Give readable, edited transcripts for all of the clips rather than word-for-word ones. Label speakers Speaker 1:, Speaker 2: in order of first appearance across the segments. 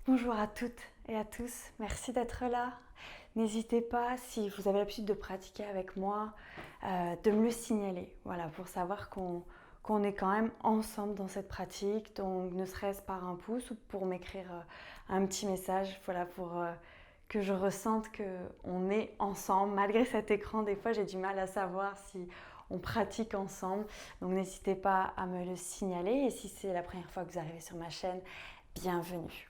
Speaker 1: Bonjour à toutes et à tous, merci d'être là. N'hésitez pas, si vous avez l'habitude de pratiquer avec moi, de me le signaler, voilà, pour savoir qu'on est quand même ensemble dans cette pratique, donc ne serait-ce par un pouce ou pour m'écrire un petit message, voilà, pour que je ressente qu'on est ensemble. Malgré cet écran, des fois j'ai du mal à savoir si on pratique ensemble, donc n'hésitez pas à me le signaler, et si c'est la première fois que vous arrivez sur ma chaîne, bienvenue.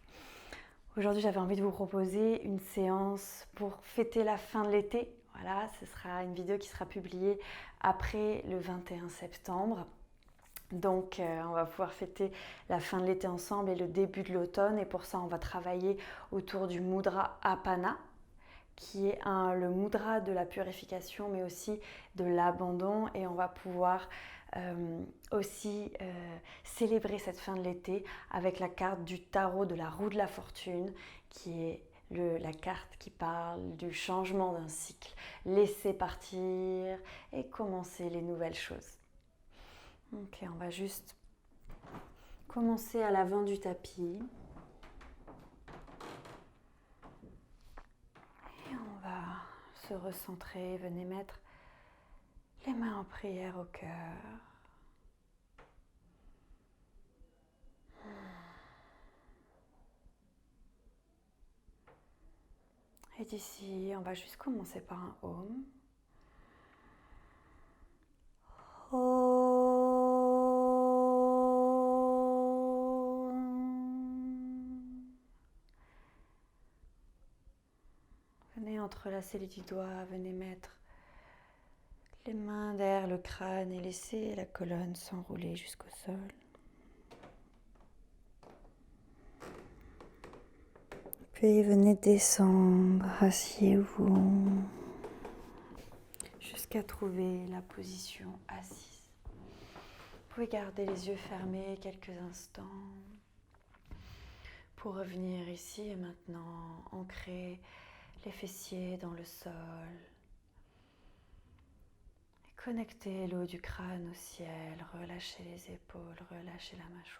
Speaker 1: Aujourd'hui, j'avais envie de vous proposer une séance pour fêter la fin de l'été. Voilà, ce sera une vidéo qui sera publiée après le 21 septembre. Donc, on va pouvoir fêter la fin de l'été ensemble et le début de l'automne. Et pour ça, on va travailler autour du mudra Apana, qui est le mudra de la purification, mais aussi de l'abandon. Et on va pouvoir aussi célébrer cette fin de l'été avec la carte du tarot de la roue de la fortune, qui est la carte qui parle du changement d'un cycle, laisser partir et commencer les nouvelles choses. Ok, on va juste commencer à l'avant du tapis. Et on va se recentrer. Venez mettre les mains en prière au cœur. Et d'ici, on va juste commencer par un Om. Venez entrelacer les 10 doigts, venez mettre les mains derrière le crâne et laisser la colonne s'enrouler jusqu'au sol. Puis venez descendre, asseyez-vous jusqu'à trouver la position assise. Vous pouvez garder les yeux fermés quelques instants pour revenir ici et maintenant, ancrer les fessiers dans le sol. Et connecter le haut du crâne au ciel, relâchez les épaules, relâchez la mâchoire.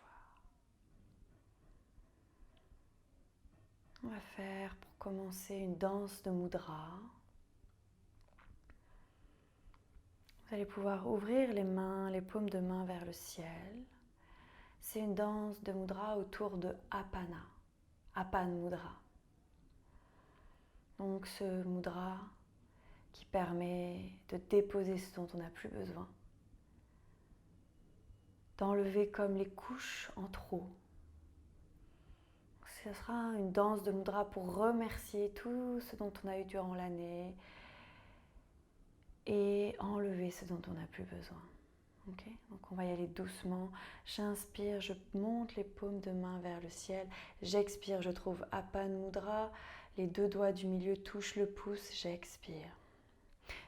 Speaker 1: On va faire pour commencer une danse de mudra. Vous allez pouvoir ouvrir les mains, les paumes de main vers le ciel. C'est une danse de mudra autour de Apana, Apan Mudra. Donc ce mudra qui permet de déposer ce dont on n'a plus besoin, d'enlever comme les couches en trop. Ce sera une danse de mudra pour remercier tout ce dont on a eu durant l'année et enlever ce dont on n'a plus besoin. Okay, donc on va y aller doucement. J'inspire, je monte les paumes de main vers le ciel. J'expire, je trouve Apan Mudra. Les deux doigts du milieu touchent le pouce. J'expire.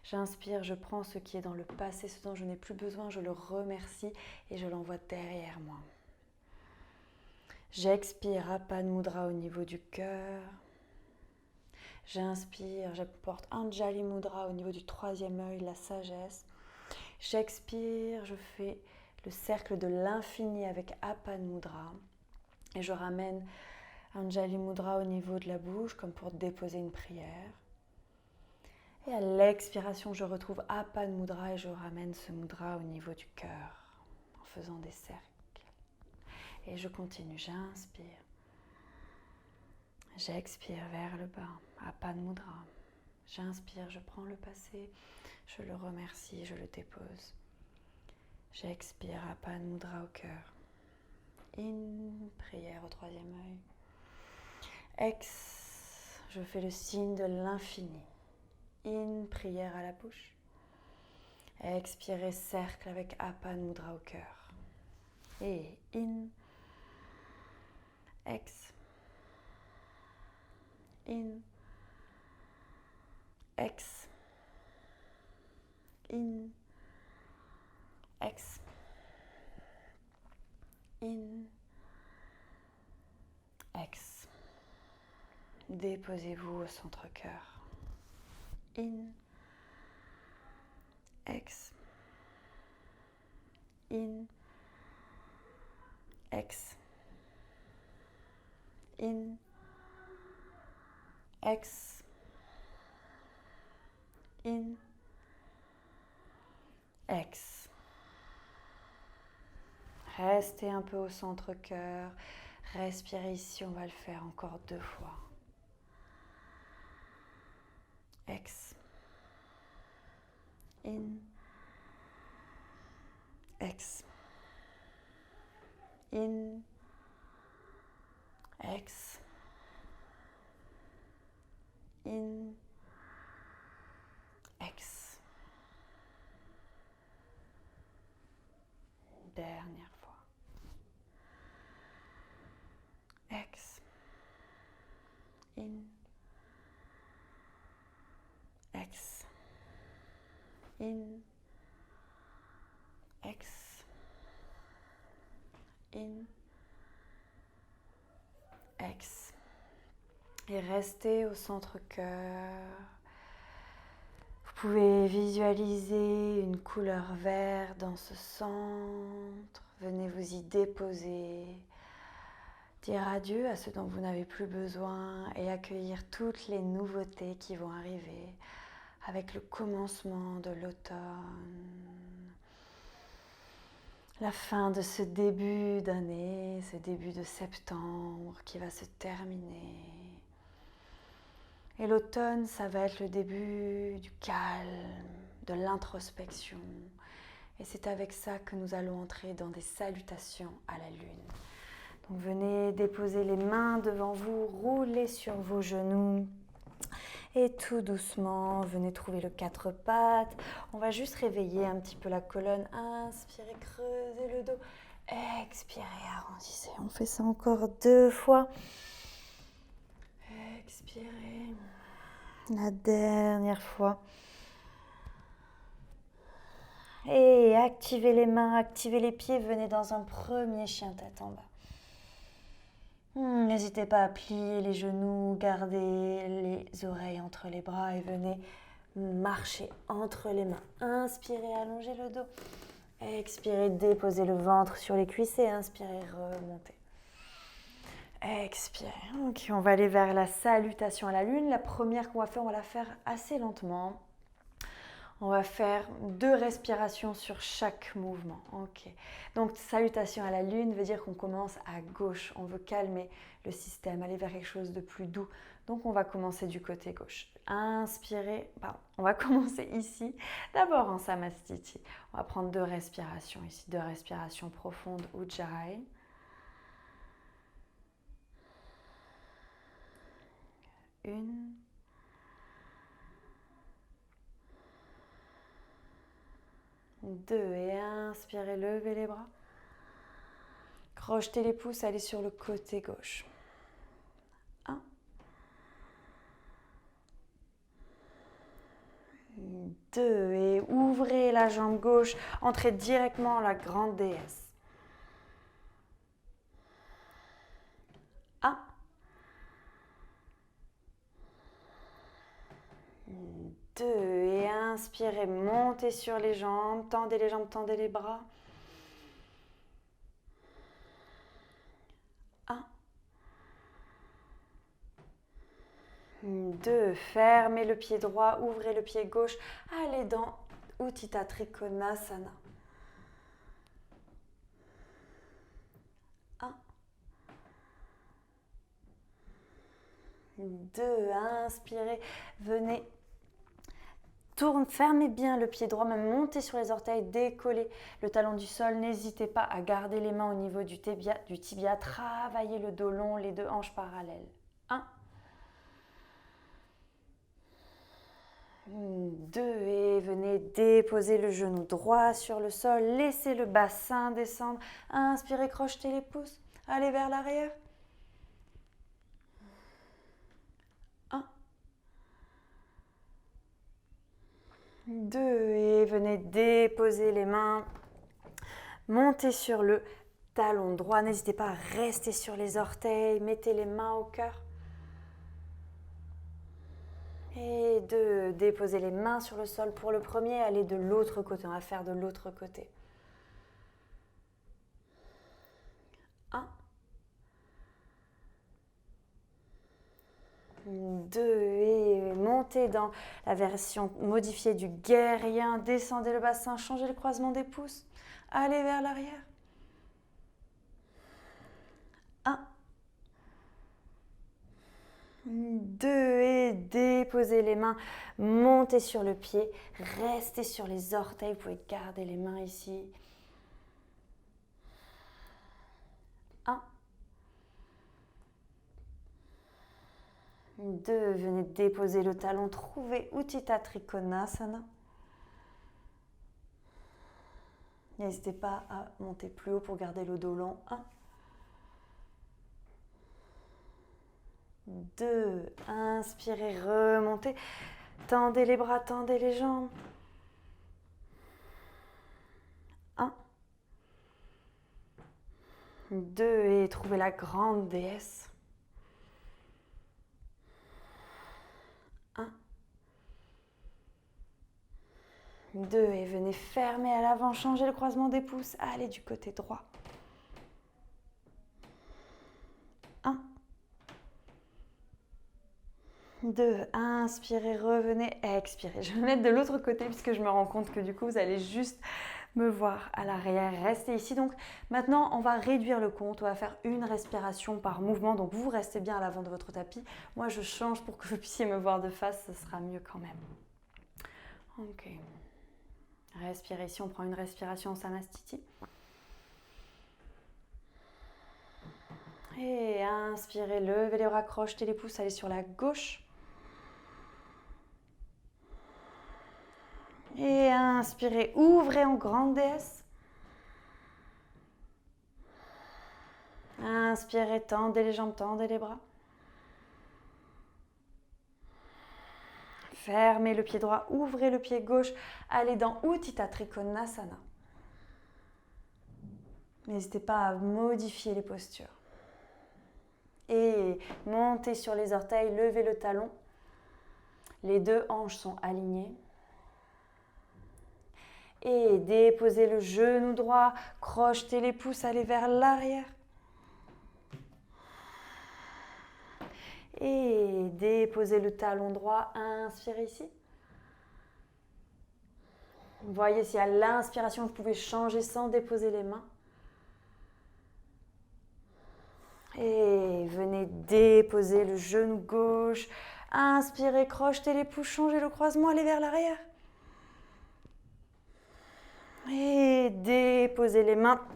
Speaker 1: J'inspire, je prends ce qui est dans le passé, ce dont je n'ai plus besoin, je le remercie et je l'envoie derrière moi. J'expire Apan Mudra au niveau du cœur. J'inspire, j'apporte Anjali Mudra au niveau du troisième œil, la sagesse. J'expire, je fais le cercle de l'infini avec Apan Mudra et je ramène Anjali Mudra au niveau de la bouche comme pour déposer une prière. Et à l'expiration, je retrouve Apan Mudra et je ramène ce mudra au niveau du cœur en faisant des cercles. Et je continue, j'inspire. J'expire vers le bas, Apan Mudra. J'inspire, je prends le passé, je le remercie, je le dépose. J'expire Apan Mudra au cœur. In, prière au troisième œil. Ex, je fais le signe de l'infini. In, prière à la bouche. Expirez, cercle avec Apan Mudra au cœur. Et in, ex, in, ex, in, ex, in, ex. Déposez-vous au centre-cœur. In, ex, in, ex, in, Ex. In. Ex. Restez un peu au centre-cœur. Respirez ici, on va le faire encore 2 fois. Ex. In. Ex. In. Ex. In. Ex. Dernière fois. Ex. In. Ex. In. Ex. In. Ex. Et restez au centre-cœur. Vous pouvez visualiser une couleur verte dans ce centre. Venez vous y déposer. Dire adieu à ce dont vous n'avez plus besoin et accueillir toutes les nouveautés qui vont arriver avec le commencement de l'automne. La fin de ce début d'année, ce début de septembre qui va se terminer. Et l'automne, ça va être le début du calme, de l'introspection. Et c'est avec ça que nous allons entrer dans des salutations à la lune. Donc venez déposer les mains devant vous, roulez sur vos genoux. Et tout doucement, venez trouver le 4 pattes. On va juste réveiller un petit peu la colonne. Inspirez, creusez le dos. Expirez, arrondissez. On fait ça encore 2 fois. Expirez. La dernière fois. Et activez les mains, activez les pieds. Venez dans un premier chien tête en bas. N'hésitez pas à plier les genoux, gardez les oreilles entre les bras et venez marcher entre les mains. Inspirez, allongez le dos. Expirez, déposez le ventre sur les cuisses et inspirez, remontez. Expirez. Ok, on va aller vers la salutation à la lune. La première qu'on va faire, on va la faire assez lentement. On va faire 2 respirations sur chaque mouvement. Ok. Donc, salutation à la lune veut dire qu'on commence à gauche. On veut calmer le système, aller vers quelque chose de plus doux. Donc, on va commencer du côté gauche. Inspirez. Pardon. On va commencer ici. D'abord en Samastiti. On va prendre 2 respirations ici. 2 respirations profondes. Ujjayi. Une. 2 et inspirez, levez les bras. Crochetez les pouces, allez sur le côté gauche. 1. 2 et ouvrez la jambe gauche, entrez directement dans la grande déesse. 1. 2 et inspirez, montez sur les jambes, tendez les bras. 1. 2, fermez le pied droit, ouvrez le pied gauche, allez dans Utthita Trikonasana. 1. 2, inspirez, venez, fermez bien le pied droit, même montez sur les orteils, décollez le talon du sol, n'hésitez pas à garder les mains au niveau du tibia, travaillez le dos long, les 2 hanches parallèles. 1. 2 et venez déposer le genou droit sur le sol, laissez le bassin descendre, inspirez, crochetez les pouces, allez vers l'arrière. 1. 2 et venez déposer les mains, montez sur le talon droit, n'hésitez pas à rester sur les orteils, mettez les mains au cœur. Et 2, déposez les mains sur le sol pour le premier, allez de l'autre côté, on va faire de l'autre côté. 1. 2 et montez dans la version modifiée du guerrier. Descendez le bassin, changez le croisement des pouces. Allez vers l'arrière. 1. 2 et déposez les mains, montez sur le pied, restez sur les orteils, vous pouvez garder les mains ici. 1. 2, venez déposer le talon, trouvez Utthita Trikonasana. N'hésitez pas à monter plus haut pour garder le dos long. 1. 2, inspirez, remontez, tendez les bras, tendez les jambes. 1. 2 et trouvez la grande déesse. 1. 2 et venez fermer à l'avant, changez le croisement des pouces, allez du côté droit. 1. 2, inspirez, revenez, expirez. Je vais me mettre de l'autre côté puisque je me rends compte que du coup vous allez juste me voir à l'arrière. Restez ici. Donc maintenant on va réduire le compte, on va faire une respiration par mouvement. Donc vous restez bien à l'avant de votre tapis. Moi je change pour que vous puissiez me voir de face, ce sera mieux quand même. Ok. Respirez ici, on prend une respiration en Samastiti. Et inspirez, levez les bras, crochetez les pouces, allez sur la gauche. Et inspirez, ouvrez en grande déesse. Inspirez, tendez les jambes, tendez les bras. Fermez le pied droit, ouvrez le pied gauche, allez dans Utthita Trikonasana. N'hésitez pas à modifier les postures. Et montez sur les orteils, levez le talon. Les deux hanches sont alignées. Et déposez le genou droit, crochetez les pouces, allez vers l'arrière. Et déposez le talon droit, inspirez ici. Voyez si à l'inspiration, vous pouvez changer sans déposer les mains. Et venez déposer le genou gauche. Inspirez, crochetez les pouces, changez le croisement, allez vers l'arrière. Et déposez les mains,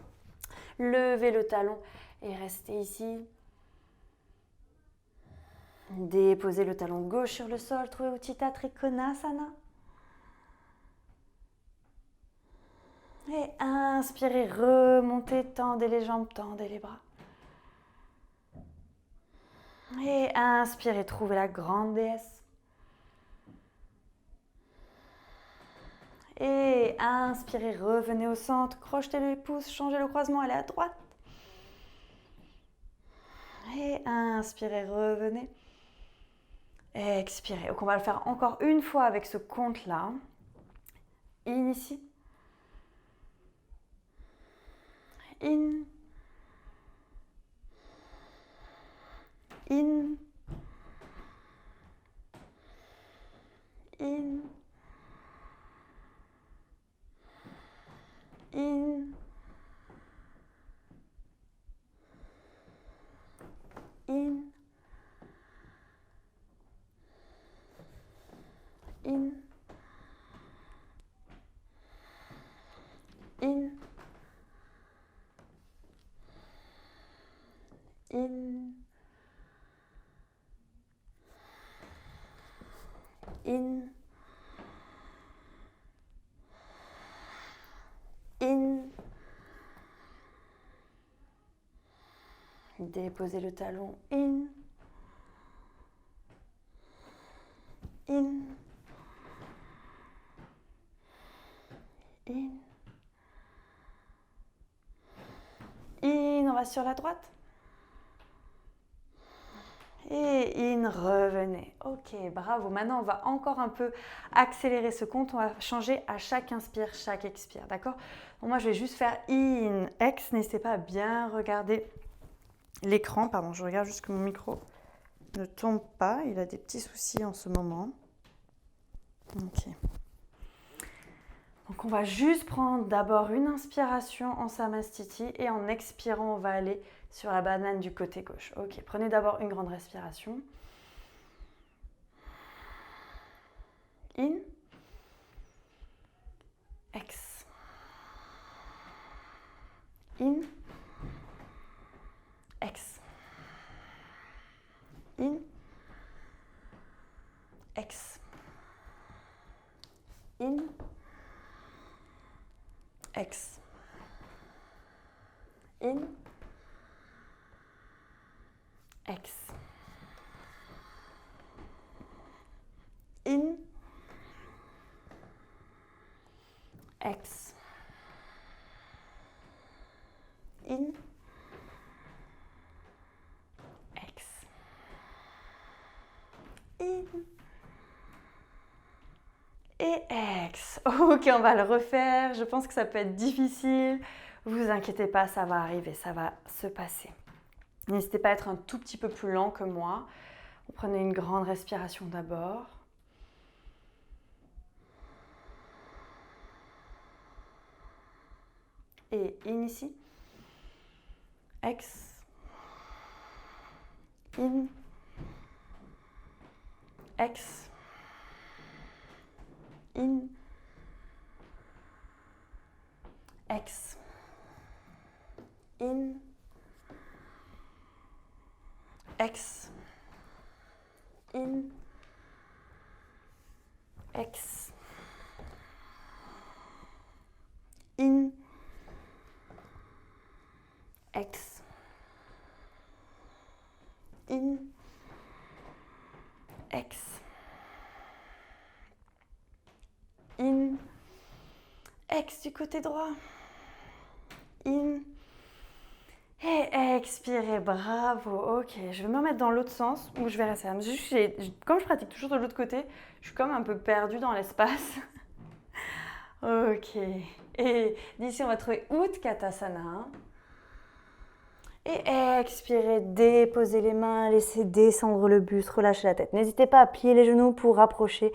Speaker 1: levez le talon et restez ici. Déposez le talon gauche sur le sol, trouvez Utthita Trikonasana. Et inspirez, remontez, tendez les jambes, tendez les bras. Et inspirez, trouvez la grande déesse. Et inspirez, revenez au centre, crochetez les pouces, changez le croisement, allez à droite. Et inspirez, revenez. Expirez. Donc on va le faire encore une fois avec ce compte-là. In ici. In. In. In. In. In. In. In. In. In. In. Déposez le talon. In. In. In. In, on va sur la droite. Et in, revenez. Ok, bravo. Maintenant, on va encore un peu accélérer ce compte. On va changer à chaque inspire, chaque expire. D'accord? Moi, je vais juste faire in, ex. N'hésitez pas à bien regarder l'écran. Pardon, je regarde juste que mon micro ne tombe pas. Il a des petits soucis en ce moment. Ok. Donc on va juste prendre d'abord une inspiration en Samastiti et en expirant, on va aller sur la banane du côté gauche. Ok, prenez d'abord une grande respiration. In. Ex. In. Ex. In. Ex. In. Ex. In. Ex. In. Ex. In. Ex. In. Et ex. Ok, on va le refaire. Je pense que ça peut être difficile. Vous inquiétez pas, ça va arriver, ça va se passer. N'hésitez pas à être un tout petit peu plus lent que moi. Vous prenez une grande respiration d'abord. Et in ici. Ex. In. Ex. In. Ex. In. Ex. In. Ex. In. Ex. In. Ex. In. Ex du côté droit. In. Et expirez, bravo. Ok, je vais me remettre dans l'autre sens où je vais rester. Comme je pratique toujours de l'autre côté, je suis comme un peu perdue dans l'espace. Ok. Et d'ici, on va trouver Utkatasana. Et expirez, déposez les mains, laissez descendre le buste, relâchez la tête. N'hésitez pas à plier les genoux pour rapprocher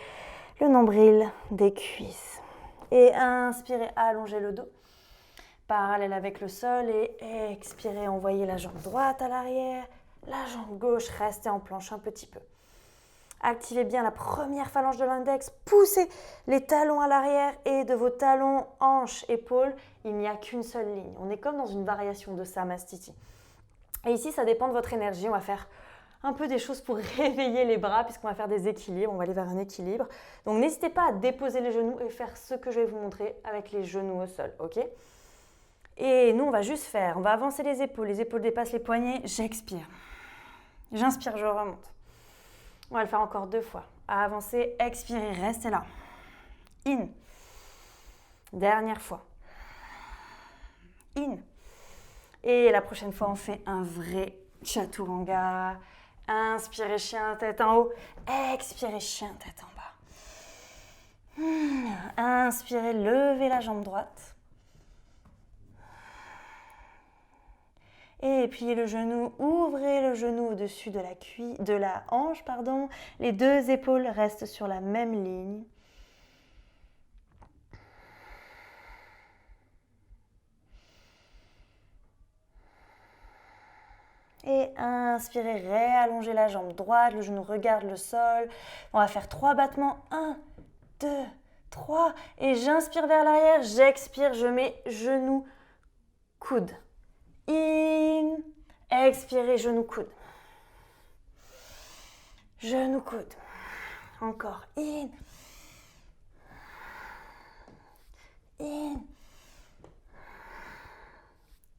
Speaker 1: le nombril des cuisses. Et inspirez, allongez le dos, parallèle avec le sol. Et expirez, envoyez la jambe droite à l'arrière, la jambe gauche, restez en planche un petit peu. Activez bien la première phalange de l'index, poussez les talons à l'arrière et de vos talons, hanches, épaules, il n'y a qu'une seule ligne. On est comme dans une variation de Samastiti. Et ici, ça dépend de votre énergie. On va faire un peu des choses pour réveiller les bras puisqu'on va faire des équilibres. On va aller vers un équilibre. Donc, n'hésitez pas à déposer les genoux et faire ce que je vais vous montrer avec les genoux au sol. Ok ? Et nous, on va juste faire. On va avancer les épaules. Les épaules dépassent les poignets. J'expire. J'inspire, je remonte. On va le faire encore 2 fois. Avancer, expirez, restez là. In. Dernière fois. In. Et la prochaine fois, on fait un vrai chaturanga. Inspirez, chien, tête en haut. Expirez, chien, tête en bas. Inspirez, levez la jambe droite. Et pliez le genou, ouvrez le genou au-dessus de la hanche. Les 2 épaules restent sur la même ligne. Et inspirez, réallongez la jambe droite, le genou regarde le sol. On va faire 3 battements. 1, 2, 3. Et j'inspire vers l'arrière, j'expire, je mets genou, coude. In, expirez, genou, coude. Genou, coude. Encore. In. In.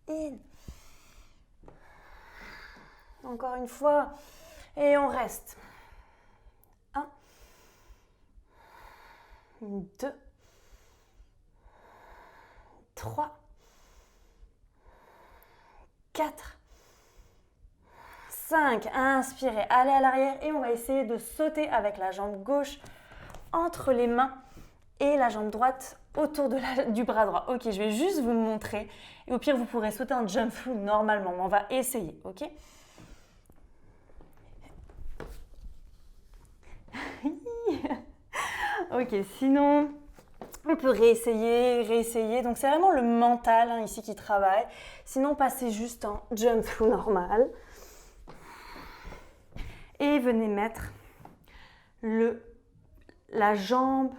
Speaker 1: In. Encore une fois. Et on reste. 1, 2, 3, 4, 5. Inspirez, allez à l'arrière et on va essayer de sauter avec la jambe gauche entre les mains et la jambe droite autour du bras droit. Ok, je vais juste vous montrer. Et au pire, vous pourrez sauter en jump through normalement. Mais on va essayer, ok ? Ok, sinon, on peut réessayer. Donc, c'est vraiment le mental ici qui travaille. Sinon, passez juste en jump through normal. Et venez mettre la jambe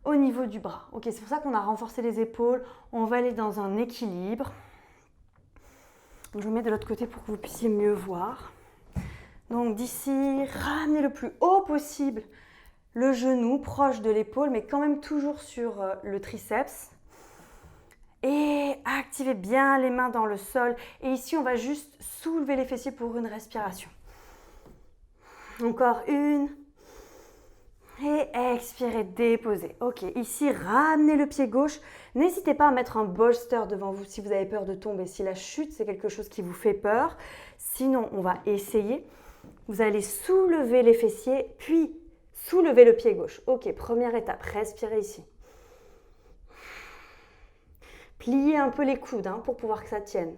Speaker 1: au niveau du bras. Ok, c'est pour ça qu'on a renforcé les épaules. On va aller dans un équilibre. Je vous mets de l'autre côté pour que vous puissiez mieux voir. Donc d'ici, ramenez le plus haut possible le genou proche de l'épaule, mais quand même toujours sur le triceps. Et activez bien les mains dans le sol. Et ici, on va juste soulever les fessiers pour une respiration. Encore une. Et expirez, déposez. Ok, ici, ramenez le pied gauche. N'hésitez pas à mettre un bolster devant vous si vous avez peur de tomber. Si la chute, c'est quelque chose qui vous fait peur. Sinon, on va essayer. Vous allez soulever les fessiers, puis soulever le pied gauche. Ok, première étape, respirez ici. Pliez un peu les coudes pour pouvoir que ça tienne.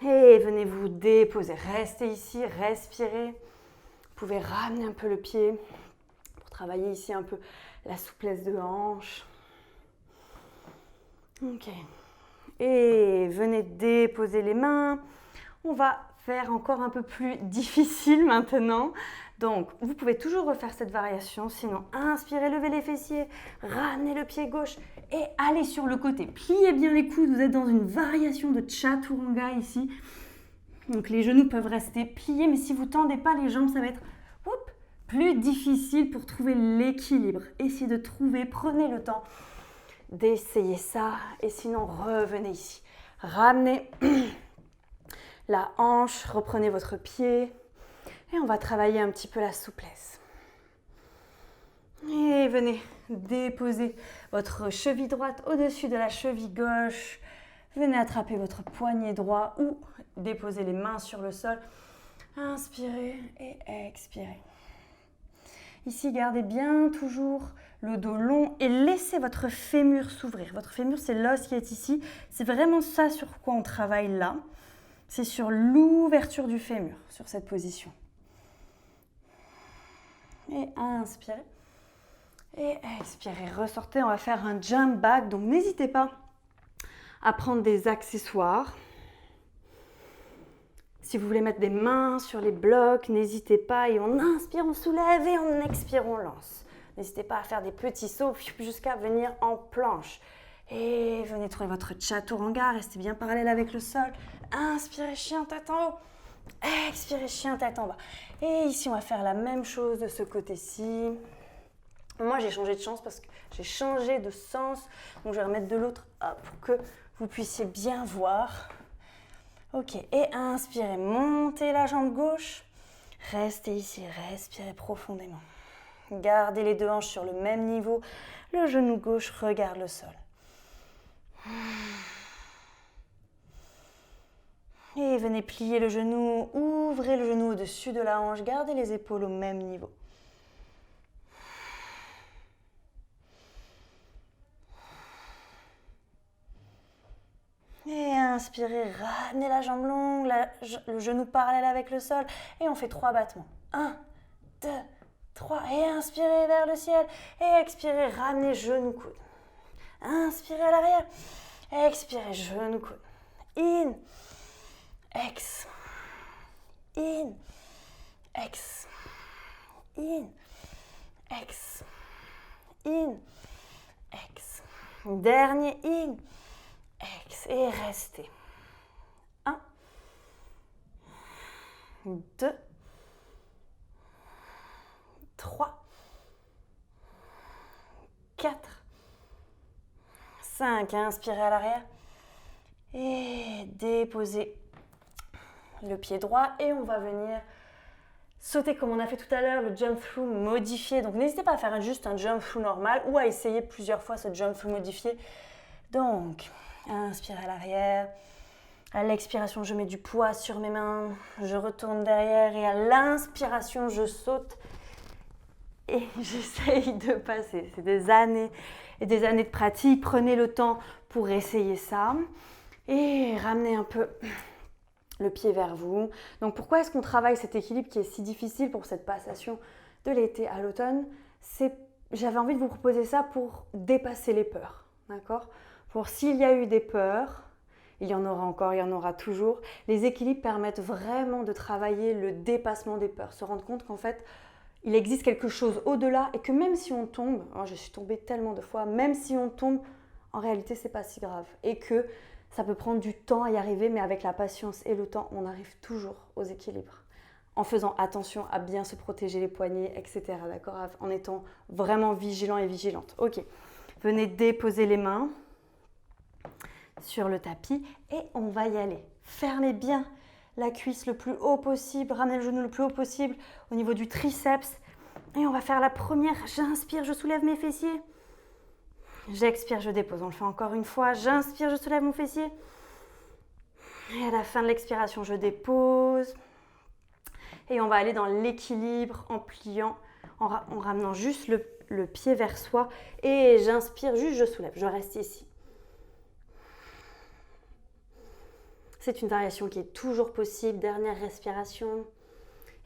Speaker 1: Et venez vous déposer. Restez ici, respirez. Vous pouvez ramener un peu le pied pour travailler ici un peu la souplesse de hanche. Ok. Et venez déposer les mains. On va faire encore un peu plus difficile maintenant. Donc, vous pouvez toujours refaire cette variation. Sinon, inspirez, levez les fessiers, ramenez le pied gauche et allez sur le côté. Pliez bien les coudes. Vous êtes dans une variation de chaturanga ici. Donc, les genoux peuvent rester pliés, mais si vous ne tendez pas les jambes, ça va être plus difficile pour trouver l'équilibre. Essayez de trouver, prenez le temps d'essayer ça. Et sinon, revenez ici. Ramenez la hanche, reprenez votre pied. Et on va travailler un petit peu la souplesse. Et venez déposer votre cheville droite au-dessus de la cheville gauche. Venez attraper votre poignet droit ou déposer les mains sur le sol. Inspirez et expirez. Ici, gardez bien toujours le dos long et laissez votre fémur s'ouvrir. Votre fémur, c'est l'os qui est ici. C'est vraiment ça sur quoi on travaille là. C'est sur l'ouverture du fémur, sur cette position. Et inspirez. Et expirez. Ressortez, on va faire un jump back. Donc, n'hésitez pas à prendre des accessoires. Si vous voulez mettre des mains sur les blocs, n'hésitez pas. Et on inspire, on soulève et on expire, on lance. N'hésitez pas à faire des petits sauts jusqu'à venir en planche. Et venez trouver votre chaturanga. Restez bien parallèle avec le sol. Inspirez, chien tête en haut. Expirez, chien tête en bas. Et ici, on va faire la même chose de ce côté-ci. Moi, j'ai changé de chance parce que j'ai changé de sens. Donc, je vais remettre de l'autre pour que vous puissiez bien voir. Ok, et inspirez, montez la jambe gauche. Restez ici, respirez profondément. Gardez les deux hanches sur le même niveau. Le genou gauche regarde le sol. Et venez plier le genou, ouvrez le genou au-dessus de la hanche, gardez les épaules au même niveau. Et inspirez, ramenez la jambe longue, le genou parallèle avec le sol. Et on fait 3 battements. 1, 2, 3. Et inspirez vers le ciel. Et expirez, ramenez genou coude. Inspirez à l'arrière. Expirez, genou coude. In. Ex. In. Ex. In. Ex. In. Ex. Dernier in. Ex. Et restez. 1. 2. 3. 4. 5. Inspirez à l'arrière. Et déposez le pied droit. Et on va venir sauter comme on a fait tout à l'heure, le jump through modifié. Donc n'hésitez pas à faire juste un jump through normal ou à essayer plusieurs fois ce jump through modifié. Donc, inspirez à l'arrière. À l'expiration, je mets du poids sur mes mains. Je retourne derrière et à l'inspiration, je saute. Et j'essaye de passer. C'est des années et des années de pratique. Prenez le temps pour essayer ça. Et ramenez un peu le pied vers vous. Donc pourquoi est-ce qu'on travaille cet équilibre qui est si difficile pour cette passation de l'été à l'automne? j'avais envie de vous proposer ça pour dépasser les peurs, d'accord? Pour s'il y a eu des peurs, il y en aura encore, il y en aura toujours. Les équilibres permettent vraiment de travailler le dépassement des peurs, se rendre compte qu'en fait, il existe quelque chose au-delà et que même si on tombe, je suis tombée tellement de fois, même si on tombe, en réalité, c'est pas si grave. Et que ça peut prendre du temps à y arriver, mais avec la patience et le temps, on arrive toujours aux équilibres. En faisant attention à bien se protéger les poignets, etc. D'accord? En étant vraiment vigilant et vigilante. Ok. Venez déposer les mains sur le tapis et on va y aller. Fermez bien la cuisse le plus haut possible, ramenez le genou le plus haut possible au niveau du triceps. Et on va faire la première. J'inspire, je soulève mes fessiers. J'expire, je dépose. On le fait encore une fois. J'inspire, je soulève mon fessier. Et à la fin de l'expiration, je dépose. Et on va aller dans l'équilibre en pliant, en ramenant juste le pied vers soi. Et j'inspire, juste je soulève. Je reste ici. C'est une variation qui est toujours possible. Dernière respiration.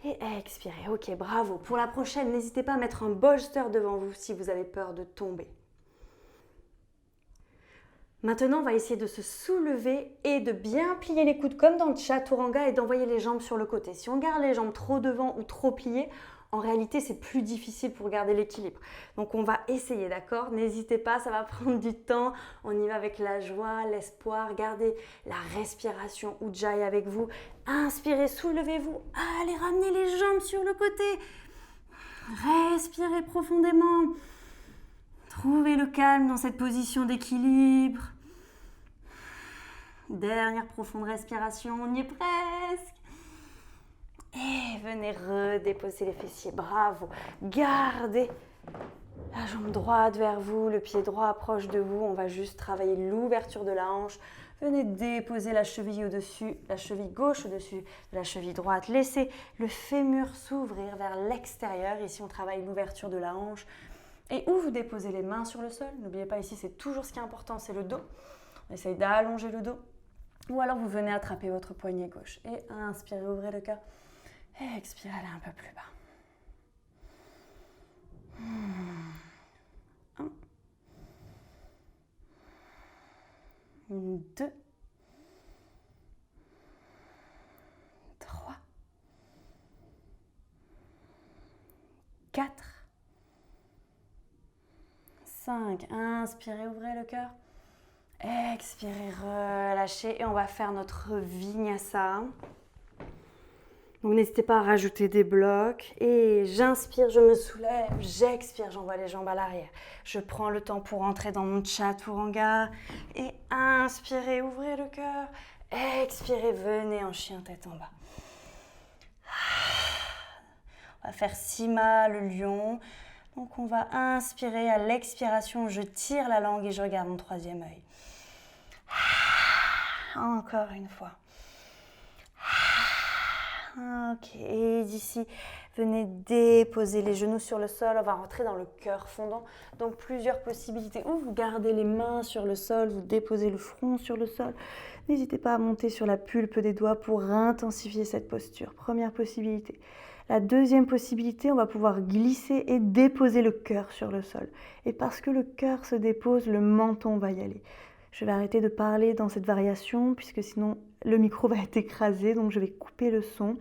Speaker 1: Et expirez. Ok, bravo. Pour la prochaine, n'hésitez pas à mettre un bolster devant vous si vous avez peur de tomber. Maintenant, on va essayer de se soulever et de bien plier les coudes comme dans le chaturanga et d'envoyer les jambes sur le côté. Si on garde les jambes trop devant ou trop pliées, en réalité, c'est plus difficile pour garder l'équilibre. Donc, on va essayer, d'accord? N'hésitez pas, ça va prendre du temps. On y va avec la joie, l'espoir. Gardez la respiration Ujjayi avec vous. Inspirez, soulevez-vous. Allez, ramenez les jambes sur le côté. Respirez profondément. Trouvez le calme dans cette position d'équilibre. Dernière profonde respiration, on y est presque. Et venez redéposer les fessiers, bravo. Gardez la jambe droite vers vous, le pied droit proche de vous. On va juste travailler l'ouverture de la hanche. Venez déposer la cheville au-dessus, la cheville gauche au-dessus de la cheville droite. Laissez le fémur s'ouvrir vers l'extérieur. Ici, on travaille l'ouverture de la hanche. Et où vous déposez les mains sur le sol. N'oubliez pas, ici, c'est toujours ce qui est important, c'est le dos. On essaye d'allonger le dos. Ou alors, vous venez attraper votre poignet gauche. Et inspirez, ouvrez le cœur. Et expirez, allez un peu plus bas. 1, 2, 3, 4, 5. Inspirez, ouvrez le cœur. Expirez, relâchez. Et on va faire notre vinyasa. Donc n'hésitez pas à rajouter des blocs. Et j'inspire, je me soulève. J'expire, j'envoie les jambes à l'arrière. Je prends le temps pour entrer dans mon chaturanga. Et inspirez, ouvrez le cœur. Expirez, venez en chien tête en bas. On va faire Sima, le lion. Donc on va inspirer, à l'expiration, je tire la langue et je regarde mon troisième œil. Encore une fois. Ok, et d'ici, venez déposer les genoux sur le sol. On va rentrer dans le cœur fondant. Donc plusieurs possibilités. Ou vous gardez les mains sur le sol, vous déposez le front sur le sol. N'hésitez pas à monter sur la pulpe des doigts pour intensifier cette posture. Première possibilité. La deuxième possibilité, on va pouvoir glisser et déposer le cœur sur le sol. Et parce que le cœur se dépose, le menton va y aller. Je vais arrêter de parler dans cette variation puisque sinon le micro va être écrasé, donc je vais couper le son.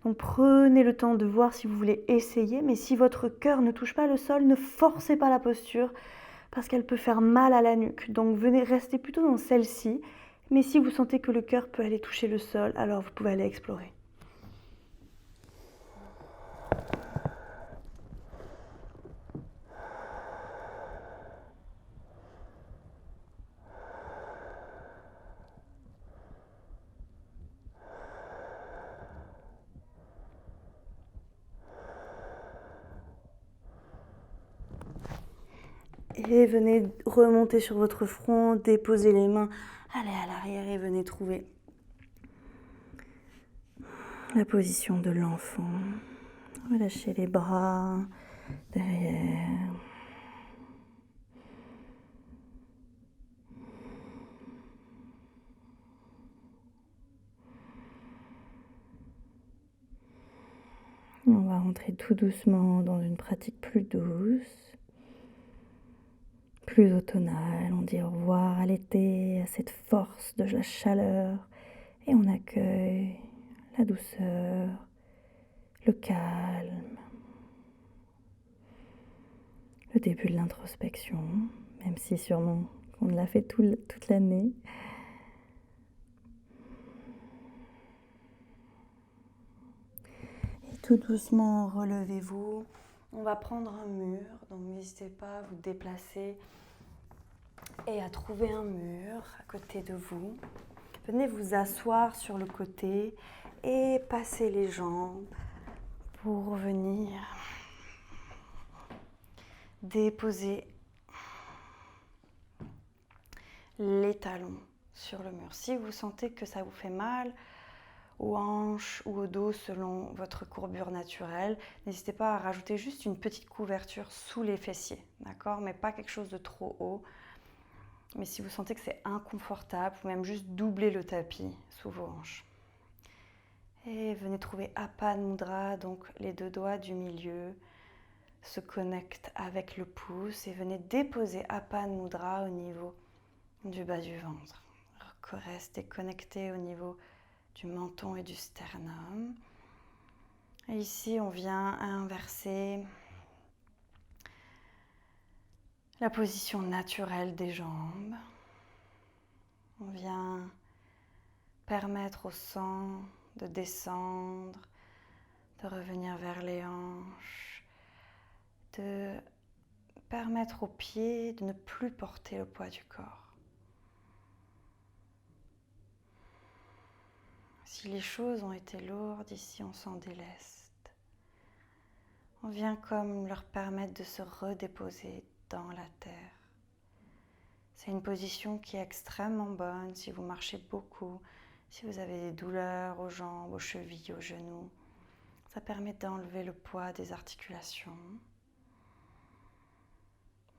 Speaker 1: Donc prenez le temps de voir si vous voulez essayer, mais si votre cœur ne touche pas le sol, ne forcez pas la posture parce qu'elle peut faire mal à la nuque. Donc venez rester plutôt dans celle-ci, mais si vous sentez que le cœur peut aller toucher le sol, alors vous pouvez aller explorer. Et venez remonter sur votre front, déposer les mains, allez à l'arrière et venez trouver la position de l'enfant. Relâchez les bras derrière. On va va rentrer tout doucement dans une pratique plus douce, plus automnale. On dit au revoir à l'été, à cette force de la chaleur, et on accueille la douceur, le calme, le début de l'introspection, même si sûrement on l'a fait toute l'année. Et tout doucement, relevez-vous. On va prendre un mur, donc n'hésitez pas à vous déplacer et à trouver un mur à côté de vous. Venez vous asseoir sur le côté et passer les jambes pour venir déposer les talons sur le mur. Si vous sentez que ça vous fait mal aux hanches ou au dos selon votre courbure naturelle, n'hésitez pas à rajouter juste une petite couverture sous les fessiers, d'accord? Mais pas quelque chose de trop haut. Mais si vous sentez que c'est inconfortable, vous pouvez même juste doubler le tapis sous vos hanches. Et venez trouver Apana Mudra, donc les deux doigts du milieu se connectent avec le pouce et venez déposer Apana Mudra au niveau du bas du ventre. Restez connecté au niveau du menton et du sternum. Et ici, on vient inverser la position naturelle des jambes. On vient permettre au sang de descendre, de revenir vers les hanches, de permettre aux pieds de ne plus porter le poids du corps. Si les choses ont été lourdes, ici on s'en déleste. On vient comme leur permettre de se redéposer dans la terre. C'est une position qui est extrêmement bonne si vous marchez beaucoup, si vous avez des douleurs aux jambes, aux chevilles, aux genoux. Ça permet d'enlever le poids des articulations.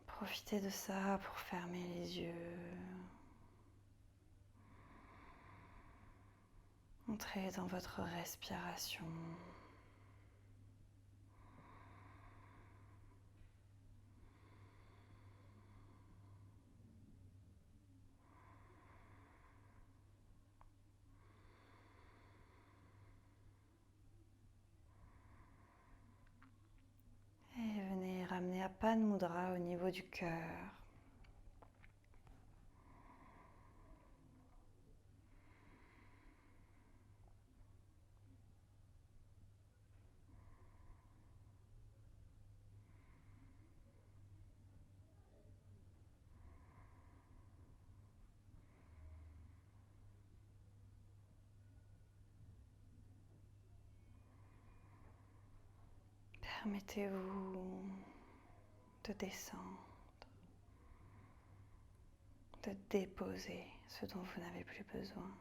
Speaker 1: Profitez de ça pour fermer les yeux. Entrez dans votre respiration. Et venez ramener Apana Mudra au niveau du cœur. Permettez-vous de descendre, de déposer ce dont vous n'avez plus besoin.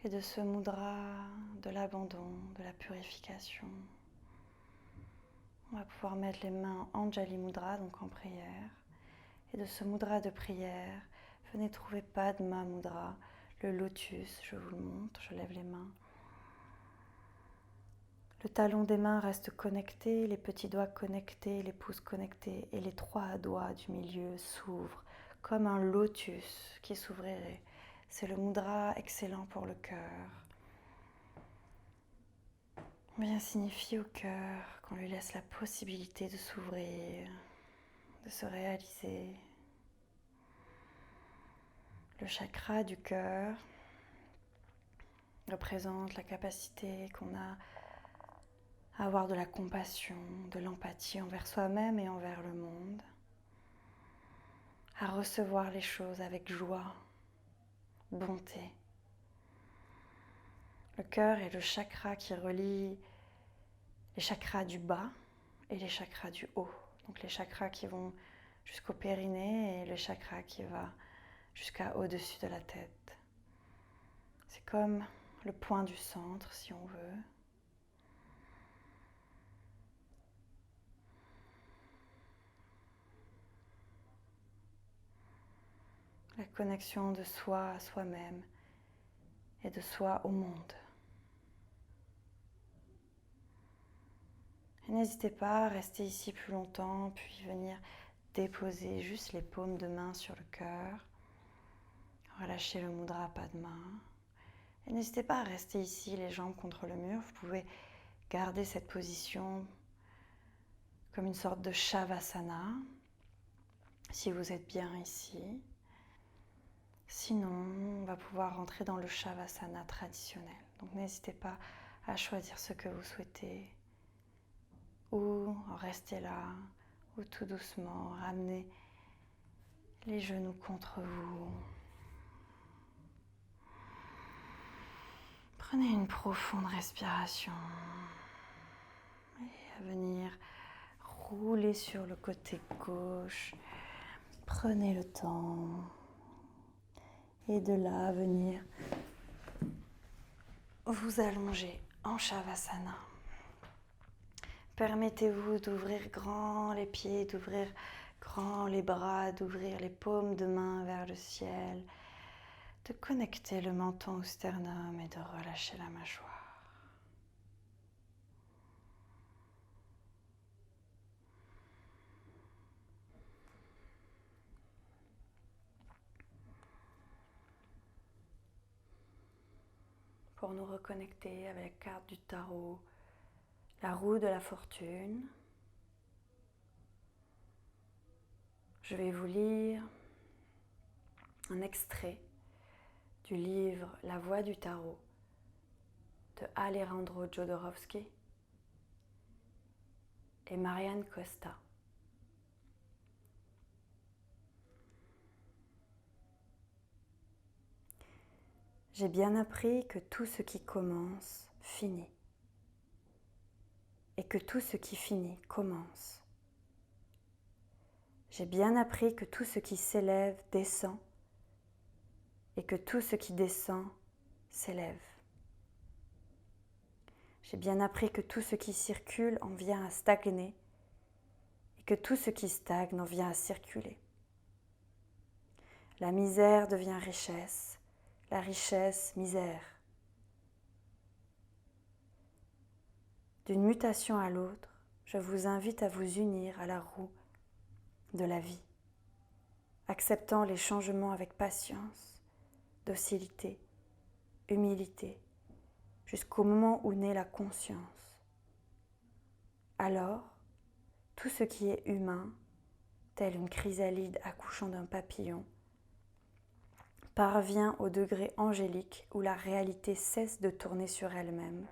Speaker 1: Et de ce mudra de l'abandon, de la purification, on va pouvoir mettre les mains en Anjali Mudra, donc en prière. Et de ce mudra de prière, venez trouver Padma Mudra, le lotus, je vous le montre, je lève les mains. Le talon des mains reste connecté, les petits doigts connectés, les pouces connectés et les trois doigts du milieu s'ouvrent comme un lotus qui s'ouvrirait. C'est le mudra excellent pour le cœur. On vient signifier au cœur qu'on lui laisse la possibilité de s'ouvrir, de se réaliser. Le chakra du cœur représente la capacité qu'on a à avoir de la compassion, de l'empathie envers soi-même et envers le monde, à recevoir les choses avec joie, bonté. Le cœur est le chakra qui relie les chakras du bas et les chakras du haut. Donc les chakras qui vont jusqu'au périnée et le chakra qui va jusqu'à au-dessus de la tête. C'est comme le point du centre, si on veut. la connexion de soi à soi-même et de soi au monde. Et n'hésitez pas à rester ici plus longtemps, puis venir déposer juste les paumes de main sur le cœur. Relâchez le mudra padma. Et n'hésitez pas à rester ici, les jambes contre le mur. Vous pouvez garder cette position comme une sorte de shavasana, si vous êtes bien ici. Sinon, on va pouvoir rentrer dans le shavasana traditionnel. Donc n'hésitez pas à choisir ce que vous souhaitez. Ou restez là, ou tout doucement, ramenez les genoux contre vous. Prenez une profonde respiration et à venir rouler sur le côté gauche. Prenez le temps et de là venir vous allonger en Shavasana. Permettez-vous d'ouvrir grand les pieds, d'ouvrir grand les bras, d'ouvrir les paumes de main vers le ciel, de connecter le menton au sternum et de relâcher la mâchoire. Pour nous reconnecter avec la carte du tarot, la roue de la fortune, je vais vous lire un extrait du livre La Voix du Tarot de Alejandro Jodorowsky et Marianne Costa. J'ai bien appris que tout ce qui commence finit, et que tout ce qui finit commence. J'ai bien appris que tout ce qui s'élève descend, et que tout ce qui descend s'élève. J'ai bien appris que tout ce qui circule en vient à stagner, et que tout ce qui stagne en vient à circuler. La misère devient richesse, la richesse misère. D'une mutation à l'autre, je vous invite à vous unir à la roue de la vie, acceptant les changements avec patience, docilité, humilité, jusqu'au moment où naît la conscience. Alors, tout ce qui est humain, tel une chrysalide accouchant d'un papillon, parvient au degré angélique où la réalité cesse de tourner sur elle-même,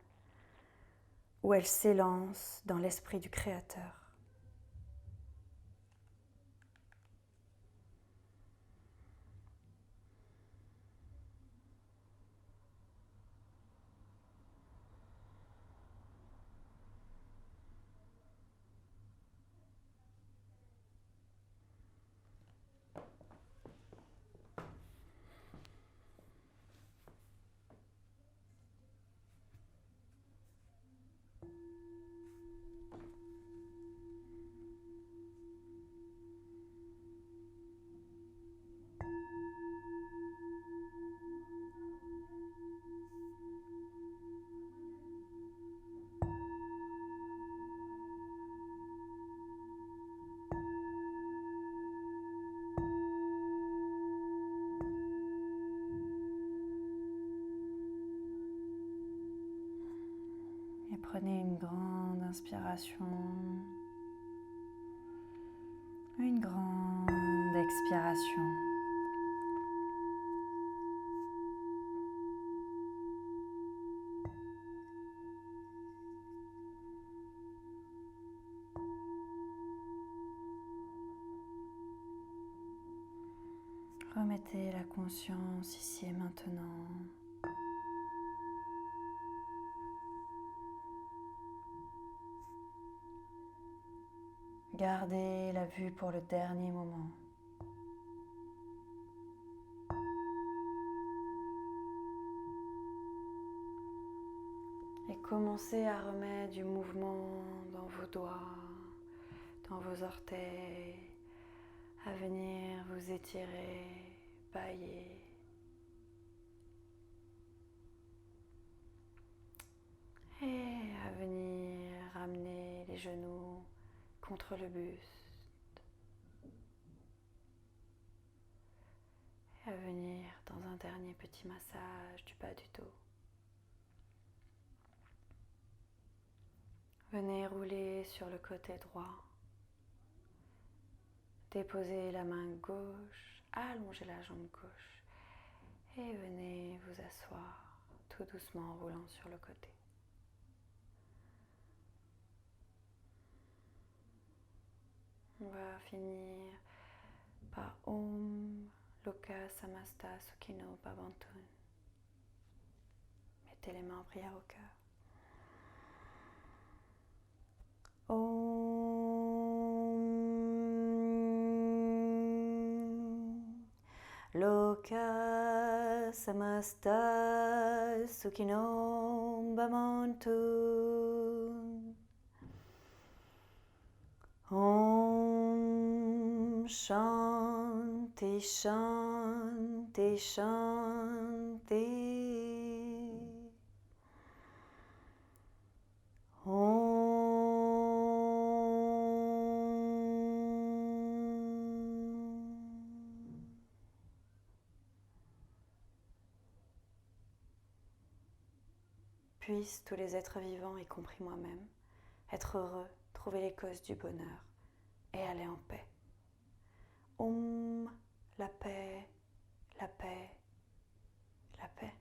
Speaker 1: où elle s'élance dans l'esprit du Créateur. Et prenez une grande inspiration, une grande expiration. Remettez la conscience ici et maintenant. Gardez la vue pour le dernier moment. Et commencez à remettre du mouvement dans vos doigts, dans vos orteils, à venir vous étirer pailler. Et à venir ramener les genoux contre le buste. Et à venir dans un dernier petit massage du bas du dos. Venez rouler sur le côté droit. Déposez la main gauche, allongez la jambe gauche et venez vous asseoir tout doucement en roulant sur le côté. On va finir par Om Loka Samasta Sukhino Bhavantun. Mettez les mains en prière au cœur. Loka samasta sukhino bhavantu. Om Shanti Shanti Shanti. Puissent tous les êtres vivants, y compris moi-même, être heureux, trouver les causes du bonheur et aller en paix. La paix, la paix, la paix.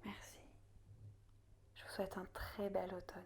Speaker 1: Merci. Je vous souhaite un très bel automne.